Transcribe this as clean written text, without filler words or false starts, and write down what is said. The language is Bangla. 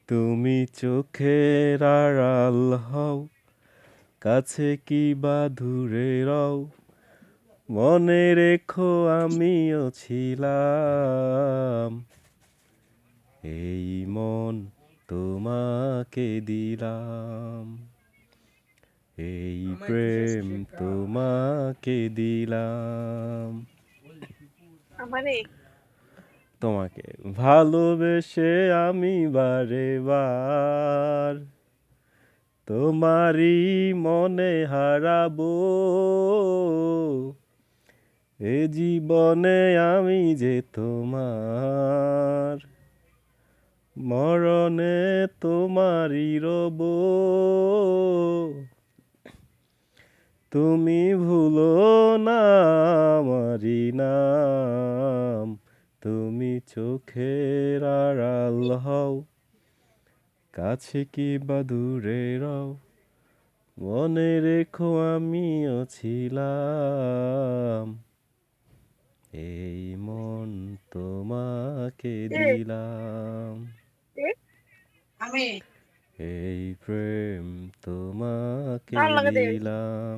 তুমি চোখের আড়াল হও, কাছে কি বা দূরে রও, মনে রেখো আমিও ছিলাম। এই মন তোমাকে দিলাম, এই প্রেম তোমাকে দিলাম। আমারে তোমাকে ভালোবেসে আমি বারে বার তোমারই মনে হারাবো। এ জীবনে আমি যে তোমার, মরণে তোমারই রব। তুমি ভুলো না আমারি নাম, তুমি চোখের আড়াল হও, কাছে কি বা দূরে রও, মনে রেখো আমিও ছিলাম। এই মন তোমাকে কে দিলাম, কে আমি এই প্রেম তোমাকে কার লাগে দে দিলাম।